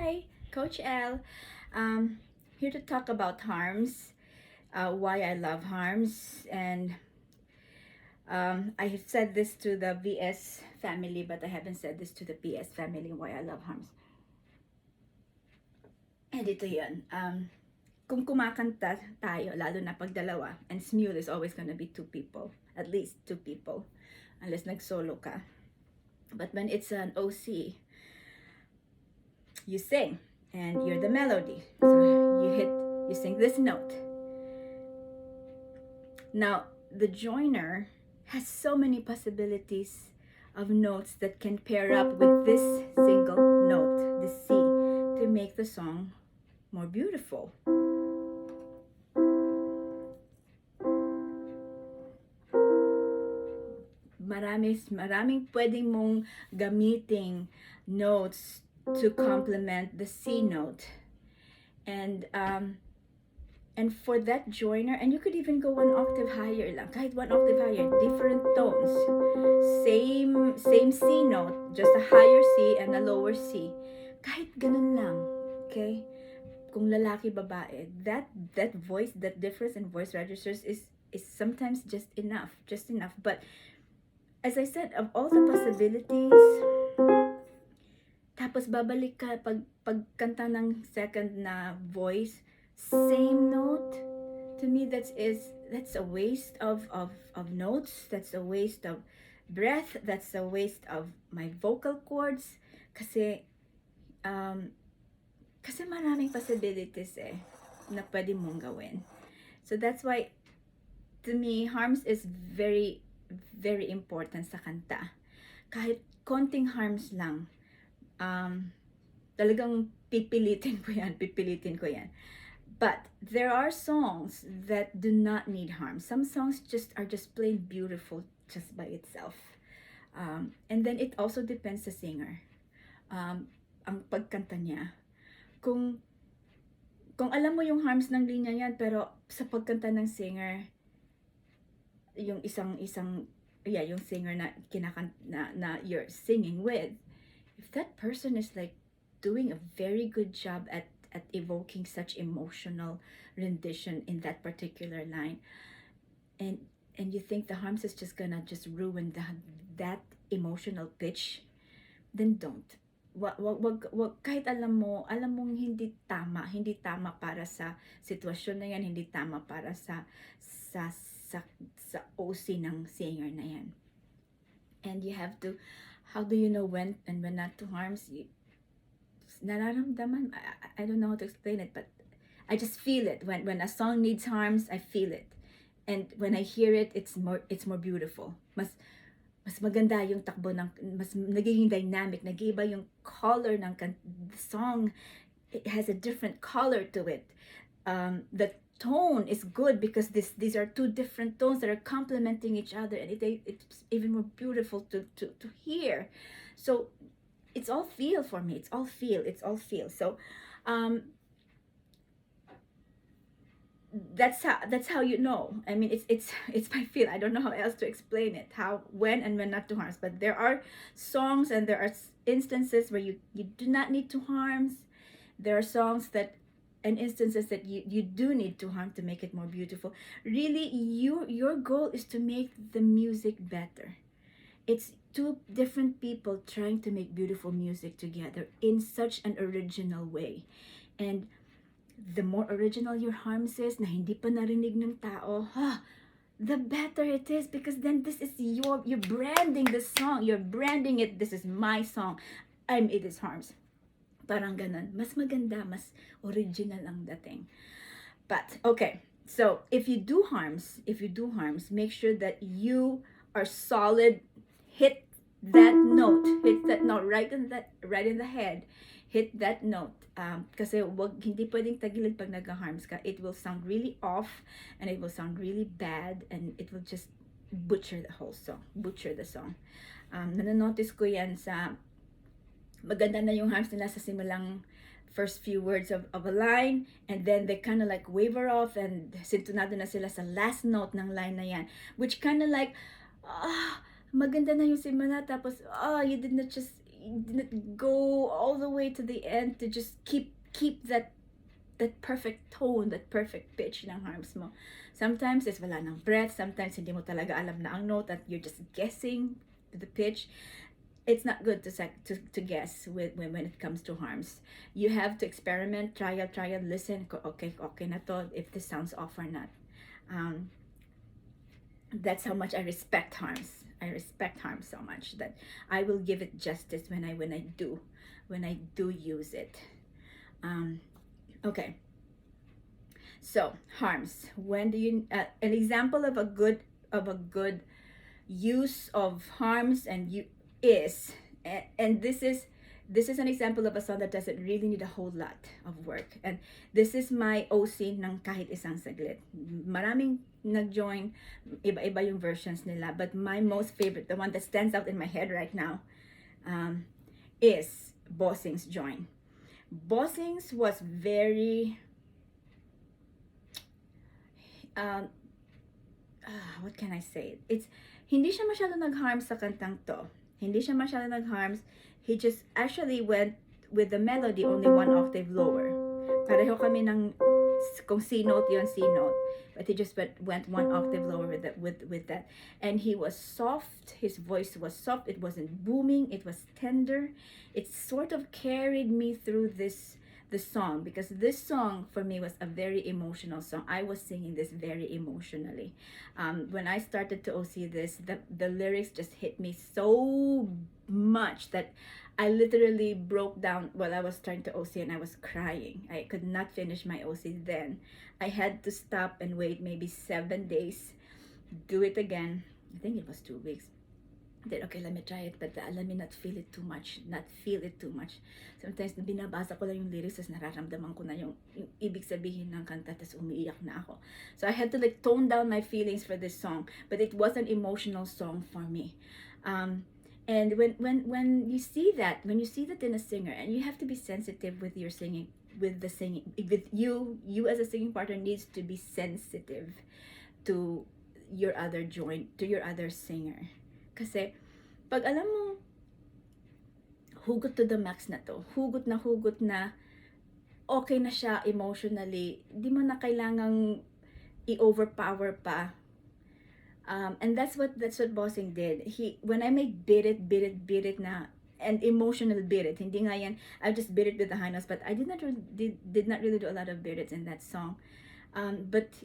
Hi, Coach L. Here to talk about harms, why I love harms, and I have said this to the VS family, but I haven't said this to the PS family, why I love harms. And ito yun, kung kumakanta tayo, lalo na pag dalawa, and Smule is always gonna be two people, at least two people, unless nag-solo ka. But when it's an OC, you sing, and you're the melody. So you sing this note. Now, the joiner has so many possibilities of notes that can pair up with this single note, the C, to make the song more beautiful. Maraming pwedeng mong gamiting notes to complement the C note. And for that joiner, and you could even go one octave higher lang, kahit one octave higher, different tones, same C note, just a higher C and a lower C, kahit ganun lang, okay? Kung lalaki, babae, that voice, that difference in voice registers is sometimes just enough. But as I said, of all the possibilities, tapos babalik ka pagkanta ng second na voice, same note. To me, that's a waste of notes. That's a waste of breath. That's a waste of my vocal cords. Kasi maraming possibilities na pwede mong gawin. So that's why, to me, harms is very, very important sa kanta. Kahit konting harms lang, talagang pipilitin ko yan. But there are songs that do not need harm. Some songs are just plain beautiful just by itself. And then it also depends sa singer. Ang pagkanta niya. Kung alam mo yung harms ng linya yan, pero sa pagkanta ng singer, yung yung singer na you're singing with, if that person is like doing a very good job at evoking such emotional rendition in that particular line, and you think the harms is just gonna ruin that emotional pitch, then don't. Wag kahit alam mong hindi tama para sa sitwasyon na yan, hindi tama para sa OC ng singer na yan. And you have to, how do you know when and when not to harms? Nararamdaman, I don't know how to explain it, but I just feel it. When a song needs harms, I feel it. And when I hear it, it's more beautiful. Mas maganda yung takbo mas nagiging dynamic, nag-iba yung color ng the song. It has a different color to it. The tone is good because these are two different tones that are complementing each other, and it's even more beautiful to hear. So it's all feel for me. It's all feel. So that's how you know. I mean, it's my feel. I don't know how else to explain it. How, when and when not to harms. But there are songs and there are instances where you do not need to harms. There are songs that and instances that you do need to harm to make it more beautiful. Really, your goal is to make the music better. It's two different people trying to make beautiful music together in such an original way. And the more original your harms is, na hindi pa narinig ng tao, the better it is, because then this is you're branding the song. You're branding it. This is my song. It is harms. Parang ganun. Mas maganda, mas original ang dating. But, okay. So, if you do harms, make sure that you are solid. Hit that note right in the head. Hit that note. Kasi hindi pwedeng tagilid pag nag-harms ka. It will sound really off, and it will sound really bad, and it will just butcher the song. Nanonotice ko yan sa maganda na yung harms nila sa simulang first few words of a line, and then they kind of like waver off, and sintonado na sila sa last note ng line na yan, which kind of like maganda na yung simula, tapos you did not just you didn't go all the way to the end to just keep that perfect tone, that perfect pitch ng harms mo. Sometimes it's wala ng breath, sometimes hindi mo talaga alam na ang note that you're just guessing the pitch. It's not good to guess when it comes to harms. You have to experiment, trial, listen. Okay, na to, if this sounds off or not. That's how much I respect harms. I respect harms so much that I will give it justice when I do use it. Okay. So harms. When do you an example of a good use of harms and you is and this is an example of a song that doesn't really need a whole lot of work. And this is my OC ng Kahit Isang Saglit. Maraming nag-join, iba-iba yung versions nila, but my most favorite, the one that stands out in my head right now, is Bossing's Join. Bossing's was very what can I say? It's hindi siya masyado nag-harm sa kantang to. Hindi siya masyado nag-harms. He just actually went with the melody only one octave lower. Pareho kami ng kung C note yun, C note. But he just went one octave lower with that. And he was soft. His voice was soft. It wasn't booming. It was tender. It sort of carried me through the song, because this song for me was a very emotional song. I was singing this very emotionally. When I started to OC this, the lyrics just hit me so much that I literally broke down while I was trying to OC, and I was crying. I could not finish my OC then. I had to stop and wait maybe 7 days, do it again. I think it was 2 weeks. Then, okay, let me try it, but let me not feel it too much. Sometimes, binabasa ko lang yung lyrics, tapos nararamdaman ko na yung ibig sabihin ng kanta, tapos umiiyak na ako. So, I had to like tone down my feelings for this song, but it was an emotional song for me. And when you see that in a singer, and you have to be sensitive with your singing, with you as a singing partner needs to be sensitive to your other singer. Kasi, pag alam mo, hugot to the max na to, hugot na, okay na siya emotionally, di mo na kailangang i-overpower pa. And that's what Bossing did. When I make beat it na, and emotional beat it, hindi nga yan, I just beat it with the high notes, but I did not really do a lot of beat it in that song. But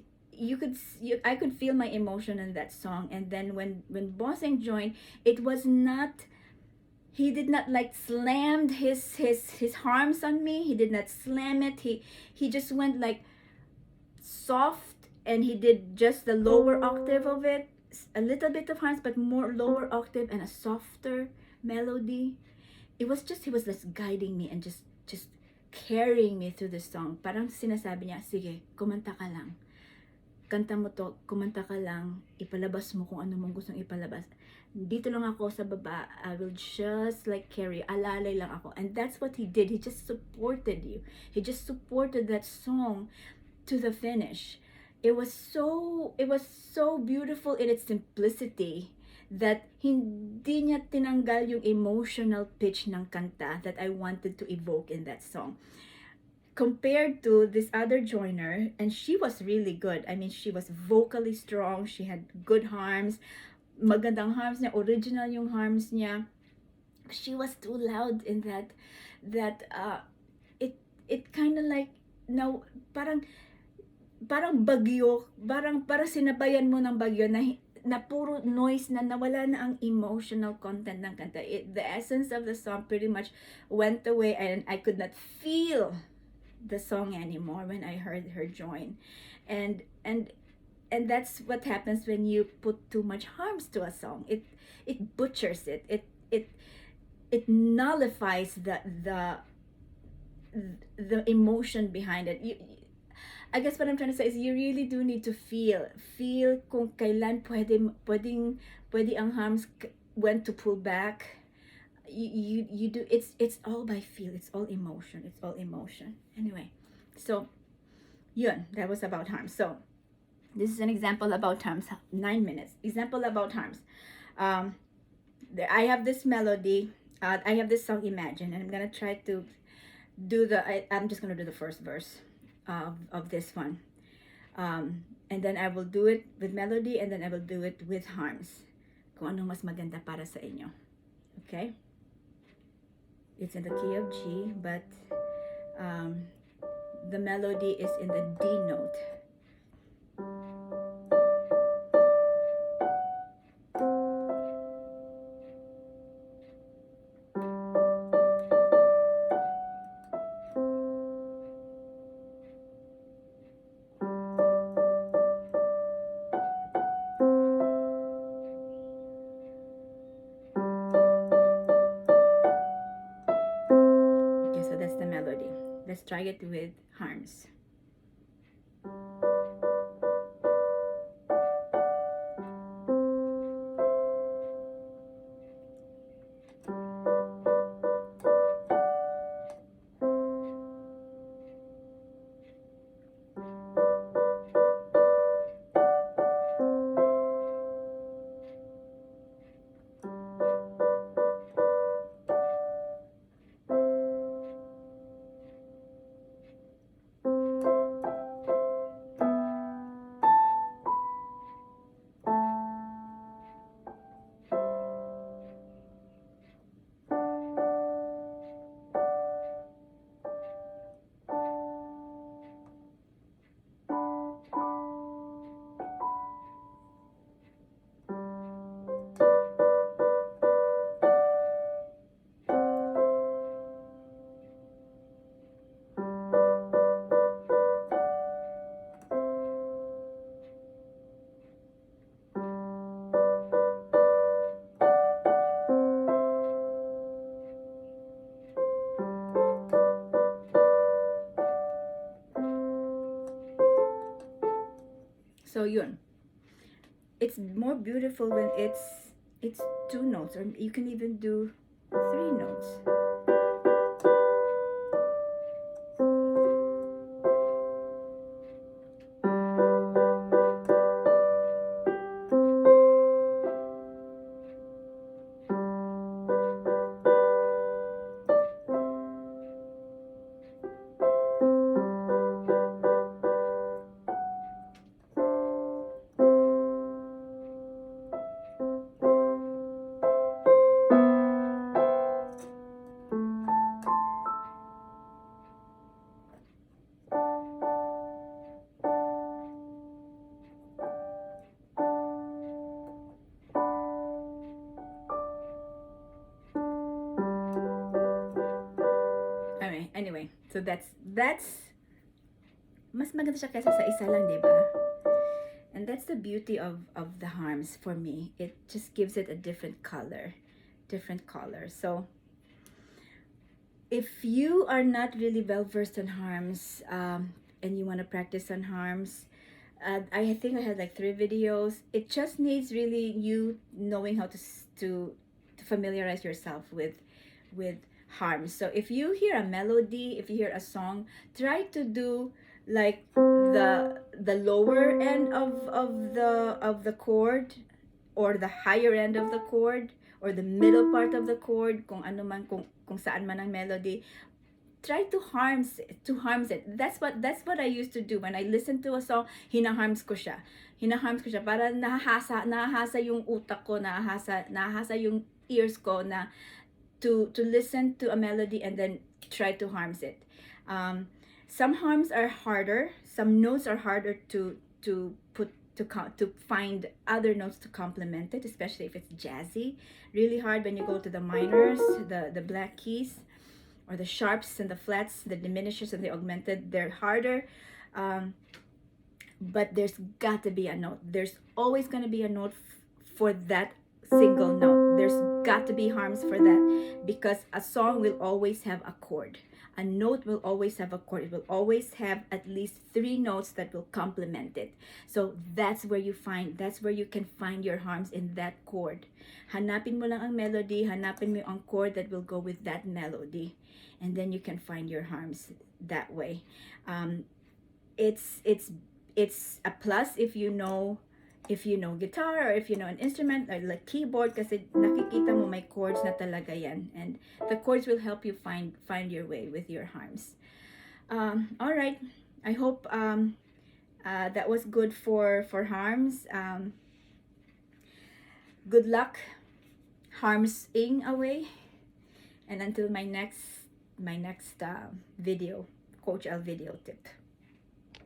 I could feel my emotion in that song. And then when Bossing joined, it was not, he did not like slammed his harms on me. He did not slam it. He just went like soft, and he did just the lower octave of it, a little bit of harms, but more lower octave and a softer melody. He was just guiding me and just carrying me through the song. Parang sinasabi niya, sige, kumanta ka lang. Kanta mo to, kumanta ka lang, ipalabas mo kung ano mong gustong ipalabas. Dito lang ako sa baba, I will just like carry, alalay lang ako. And that's what he did. He just supported you. He just supported that song to the finish. It was so beautiful in its simplicity that hindi niya tinanggal yung emotional pitch ng kanta that I wanted to evoke in that song. Compared to this other joiner, and she was really good. I mean, she was vocally strong. She had good harms. Magandang harms niya. Original yung harms niya. She was too loud in that it kind of like, no, parang bagyo. Parang sinabayan mo ng bagyo na puro noise, na nawala na ang emotional content ng kanta. The essence of the song pretty much went away, and I could not feel the song anymore when I heard her join. And that's what happens when you put too much harms to a song. It butchers it. It nullifies the emotion behind it. I guess what I'm trying to say is you really do need to feel kung kailan pwede ang harms, when to pull back. You do, it's all by feel, it's all emotion. Anyway, so yun, that was about harms. So this is an example about harms. 9 minutes example about harms. I have this melody. I have this song Imagine, and I'm gonna try to do I'm just gonna do the first verse of this one. And then I will do it with melody, and then I will do it with harms. Kung anong mas maganda para sa inyo. Okay? It's in the key of G, but the melody is in the D note. Okay, so that's the melody. Let's try it with harms. So yun. It's more beautiful when it's two notes, or you can even do three notes. Anyway, so that's mas maganda siya kaysa sa isa lang, di ba? And that's the beauty of the harms for me. It just gives it a different color. So if you are not really well versed on harms, and you want to practice on harms, I think I had like 3 videos. It just needs really you knowing how to familiarize yourself with harms. So if you hear a melody, if you hear a song, try to do like the lower end of the chord, or the higher end of the chord, or the middle part of the chord, kung ano man, kung saan man ang melody. Try to harms it. That's what I used to do when I listen to a song. Hinaharms ko siya para nahahasa yung utak ko, nahahasa yung ears ko na to listen to a melody and then try to harms it. Some harms are harder. Some notes are harder to find other notes to complement it, especially if it's jazzy. Really hard when you go to the minors, the black keys, or the sharps and the flats, the diminishes and the augmented. They're harder. But there's got to be a note. There's always going to be a note for that single note. There's got to be harms for that, because a song will always have a chord. A note will always have a chord. It will always have at least 3 notes that will complement it. So that's where you can find your harms, in that chord. Hanapin mo lang ang melody, hanapin mo ang chord that will go with that melody, and then you can find your harms that way. It's a plus if you know if you know guitar or if you know an instrument or like keyboard, kasi nakikita mo may chords na talaga yan, and the chords will help you find your way with your harms. All right, I hope that was good for harms. Good luck harmsing away, and until my next video, Coach L video tip.